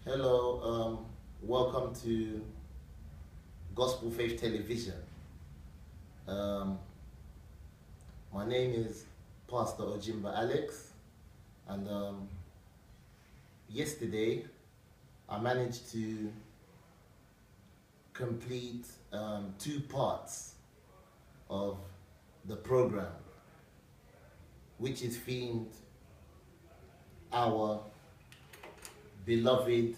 Hello, welcome to Gospel Faith Television. Um, my name is Pastor Ojimba Alex, and yesterday I managed to complete 2 parts of the program, which is themed our beloved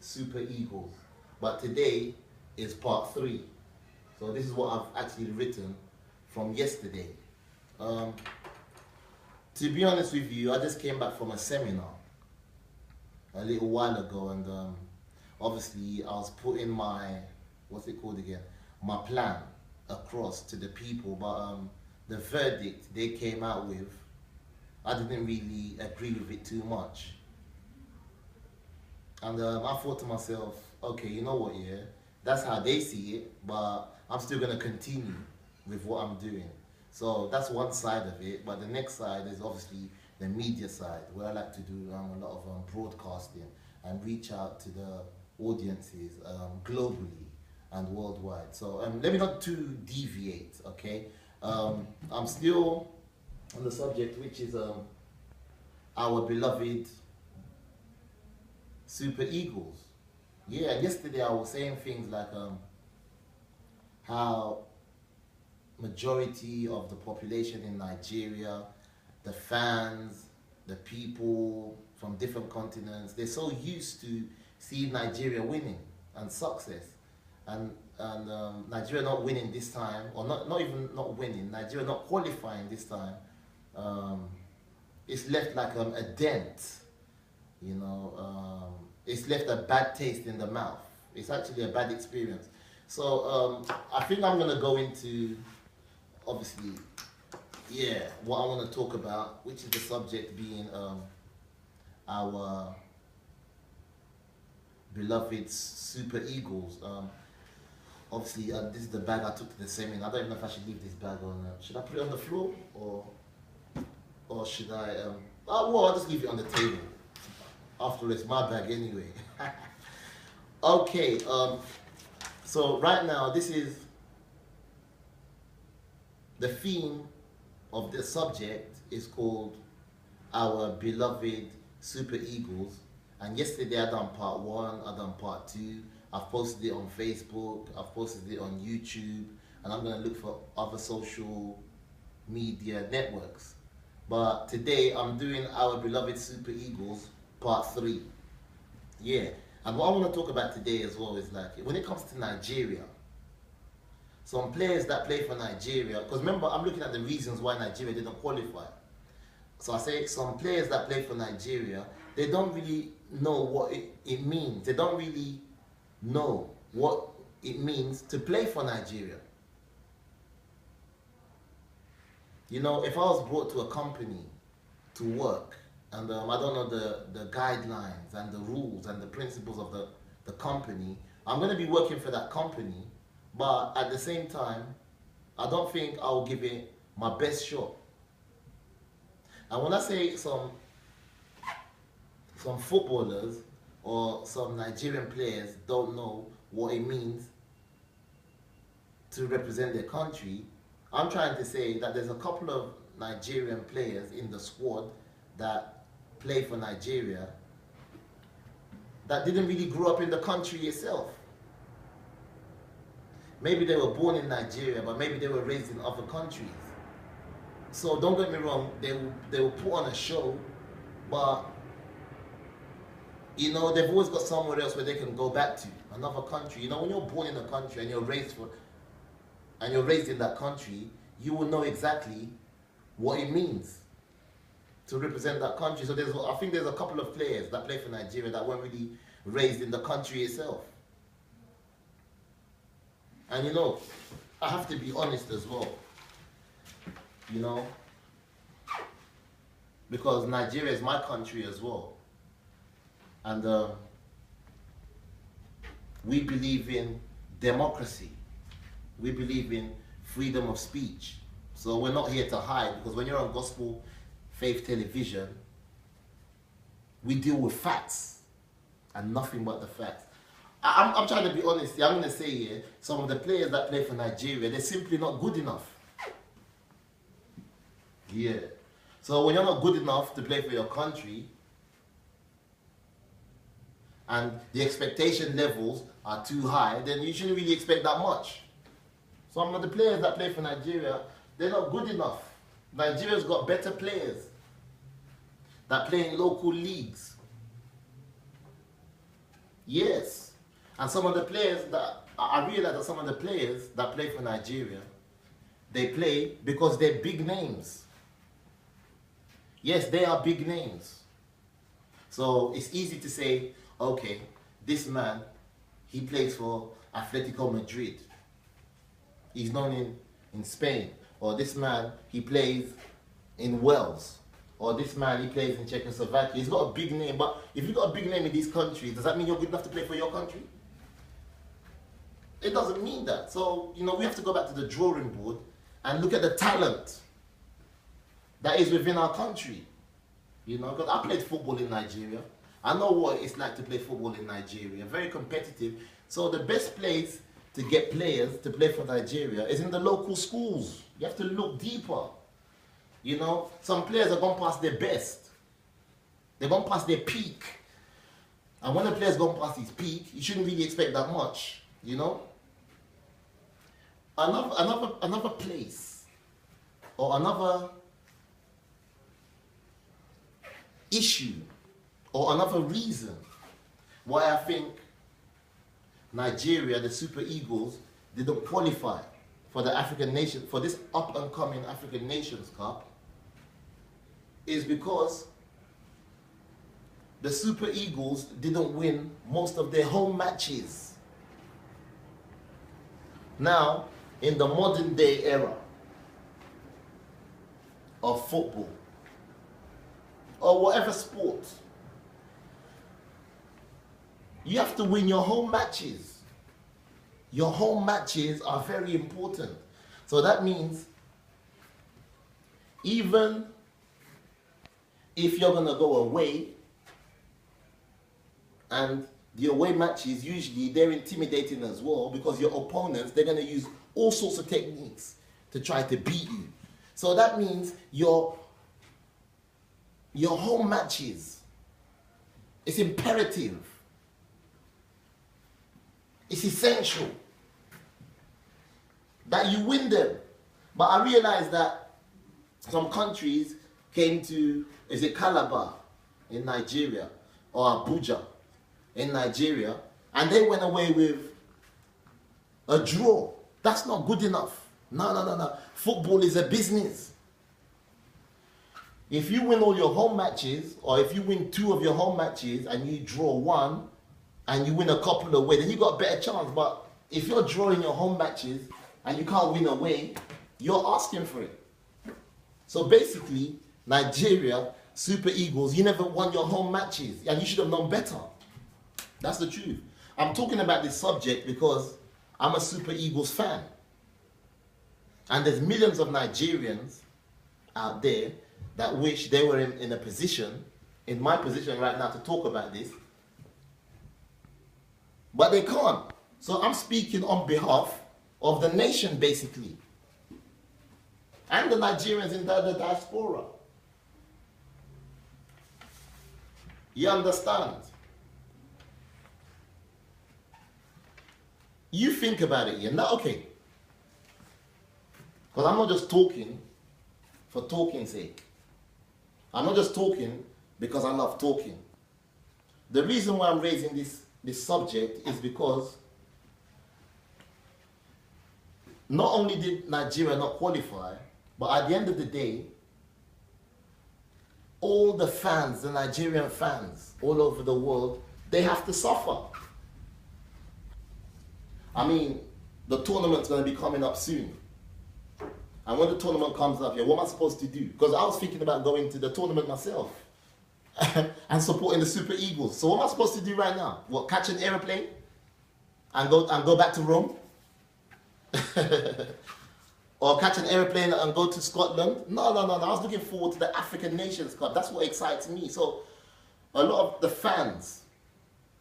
Super Eagles. But today is part 3. So this is what I've actually written from yesterday. To be honest with you, I just came back from a seminar a little while ago, and obviously I was putting my, what's it called again? My plan across to the people, but the verdict they came out with, I didn't really agree with it too much. And I thought to myself, okay, you know what, yeah, that's how they see it, but I'm still going to continue with what I'm doing. So that's one side of it, but the next side is obviously the media side, where I like to do a lot of broadcasting and reach out to the audiences globally and worldwide. So let me not too deviate, okay? I'm still on the subject, which is our beloved Super Eagles. Yeah, and yesterday I was saying things like how majority of the population in Nigeria, the fans, the people from different continents, they're so used to seeing Nigeria winning and success. And Nigeria not winning this time, or not even not winning, Nigeria not qualifying this time, it's left like a dent, you know, it's left a bad taste in the mouth. It's actually a bad experience. So I think I'm going to go into, obviously, yeah, what I want to talk about, which is the subject being our beloved Super Eagles. Obviously, this is the bag I took to the seminar. I don't even know if I should leave this bag on. Should I put it on the floor, or should I? Well, I'll just leave it on the table. After all, it's my bag anyway. Okay. So right now, this is the theme of the subject is called our beloved Super Eagles. And yesterday I done part 1, I done part 2. I've posted it on Facebook, I've posted it on YouTube, and I'm going to look for other social media networks. But today I'm doing our beloved Super Eagles part 3. Yeah, and what I want to talk about today as well is like, when it comes to Nigeria, some players that play for Nigeria, because remember I'm looking at the reasons why Nigeria didn't qualify. So I say some players that play for Nigeria, they don't really know what it means. They don't really know what it means to play for Nigeria. You know, if I was brought to a company to work, and I don't know the guidelines and the rules and the principles of the company, I'm going to be working for that company, but at the same time, I don't think I'll give it my best shot. And when I say some footballers or some Nigerian players don't know what it means to represent their country, I'm trying to say that there's a couple of Nigerian players in the squad that play for Nigeria that didn't really grow up in the country itself. Maybe they were born in Nigeria, but maybe they were raised in other countries. So don't get me wrong, they will put on a show, but you know, they've always got somewhere else where they can go back to, another country. You know, when you're born in a country and you're raised in that country, you will know exactly what it means to represent that country. So I think there's a couple of players that play for Nigeria that weren't really raised in the country itself. And you know, I have to be honest as well, you know, because Nigeria is my country as well. And we believe in democracy. We believe in freedom of speech. So we're not here to hide, because when you're on Gospel Faith Television, We deal with facts and nothing but the facts. I'm trying to be honest. I'm going to say here, some of the players that play for Nigeria, they're simply not good enough. Yeah. So when you're not good enough to play for your country, and the expectation levels are too high, then you shouldn't really expect that much. Some of the players that play for Nigeria, they're not good enough. Nigeria's got better players that play in local leagues. Yes. And some of the players that, I realize that some of the players that play for Nigeria, they play because they're big names. Yes, they are big names. So it's easy to say, okay, this man, he plays for Atletico Madrid. He's known in Spain. Or this man, he plays in Wales. Or this man, he plays in Czechoslovakia. He's got a big name. But if you've got a big name in these countries, does that mean you're good enough to play for your country? It doesn't mean that. So, you know, we have to go back to the drawing board and look at the talent that is within our country. You know, because I played football in Nigeria. I know what it's like to play football in Nigeria. Very competitive. So the best place to get players to play for Nigeria is in the local schools. You have to look deeper. You know, some players are going past their best. They're going past their peak. And when a player's gone past his peak, you shouldn't really expect that much, you know. Another place or another issue or another reason why I think Nigeria, the Super Eagles, didn't qualify for the African nation, for this up and coming African Nations Cup, is because the Super Eagles didn't win most of their home matches. Now, in the modern day era of football or whatever sport, you have to win your home matches. Your home matches are very important. So that means even if you're going to go away, and the away matches, usually they're intimidating as well, because your opponents, they're going to use all sorts of techniques to try to beat you. So that means your home matches, it's imperative. It's essential that you win them. But I realize that some countries came to, is it Calabar in Nigeria or Abuja in Nigeria, and they went away with a draw. That's not good enough. No. Football is a business. If you win all your home matches, or if you win 2 of your home matches and you draw 1, and you win a couple away, then you got a better chance. But if you're drawing your home matches and you can't win away, you're asking for it. So basically, Nigeria, Super Eagles, you never won your home matches, and you should have known better. That's the truth. I'm talking about this subject because I'm a Super Eagles fan. And there's millions of Nigerians out there that wish they were in a position, in my position right now, to talk about this. But they can't. So I'm speaking on behalf of the nation, basically. And the Nigerians in the diaspora. You understand? You think about it, you're not okay. Because I'm not just talking for talking's sake. I'm not just talking because I love talking. The reason why I'm raising this subject is because not only did Nigeria not qualify, but at the end of the day, all the fans, the Nigerian fans all over the world, they have to suffer. I mean, the tournament's going to be coming up soon. And when the tournament comes up, what am I supposed to do? Because I was thinking about going to the tournament myself and supporting the Super Eagles. So what am I supposed to do right now? What, catch an aeroplane and go back to Rome? Or catch an aeroplane and go to Scotland? No. I was looking forward to the African Nations Cup. That's what excites me. So a lot of the fans,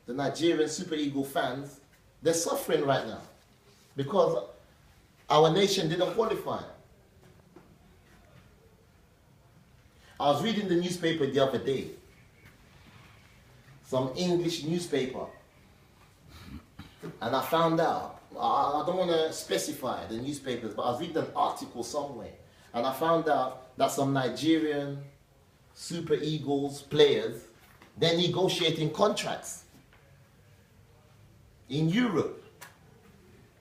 the Nigerian Super Eagle fans, they're suffering right now because our nation didn't qualify. I was reading the newspaper the other day, some English newspaper, and I found out, I don't want to specify the newspapers, but I was reading an article somewhere, and I found out that some Nigerian Super Eagles players, they're negotiating contracts in Europe.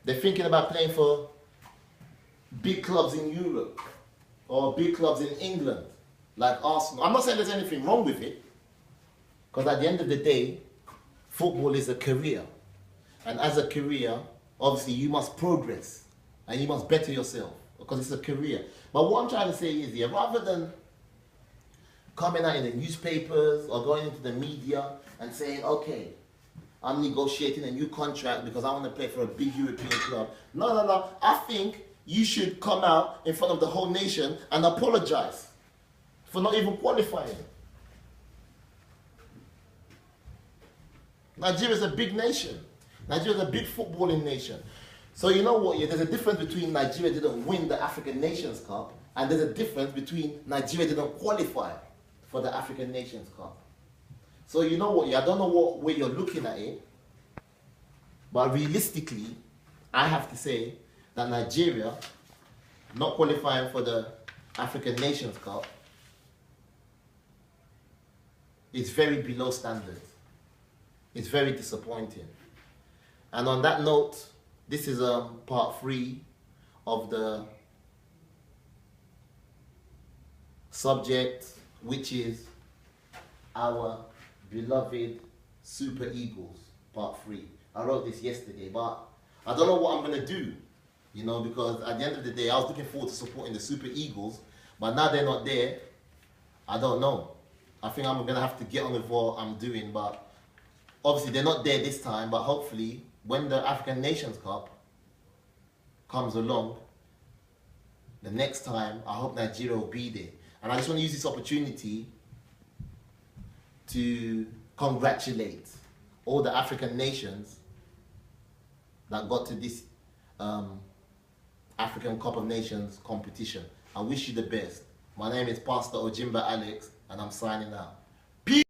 They're thinking about playing for big clubs in Europe or big clubs in England, like Arsenal. I'm not saying there's anything wrong with it, because at the end of the day, football is a career. And as a career, obviously you must progress and you must better yourself because it's a career. But what I'm trying to say is here, rather than coming out in the newspapers or going into the media and saying, okay, I'm negotiating a new contract because I want to play for a big European club. No. I think you should come out in front of the whole nation and apologize for not even qualifying. Nigeria is a big nation. Nigeria is a big footballing nation. So you know what? Yeah, there's a difference between Nigeria didn't win the African Nations Cup and there's a difference between Nigeria didn't qualify for the African Nations Cup. So you know what? Yeah, I don't know what way you're looking at it, but realistically, I have to say that Nigeria not qualifying for the African Nations Cup is very below standard. It's very disappointing. And on that note, this is part 3 of the subject, which is our beloved Super Eagles, part 3. I wrote this yesterday, but I don't know what I'm going to do, you know, because at the end of the day, I was looking forward to supporting the Super Eagles, but now they're not there. I don't know. I think I'm going to have to get on with what I'm doing, but obviously they're not there this time, but hopefully when the African Nations Cup comes along, the next time, I hope Nigeria will be there. And I just want to use this opportunity to congratulate all the African nations that got to this African Cup of Nations competition. I wish you the best. My name is Pastor Ojimba Alex, and I'm signing out.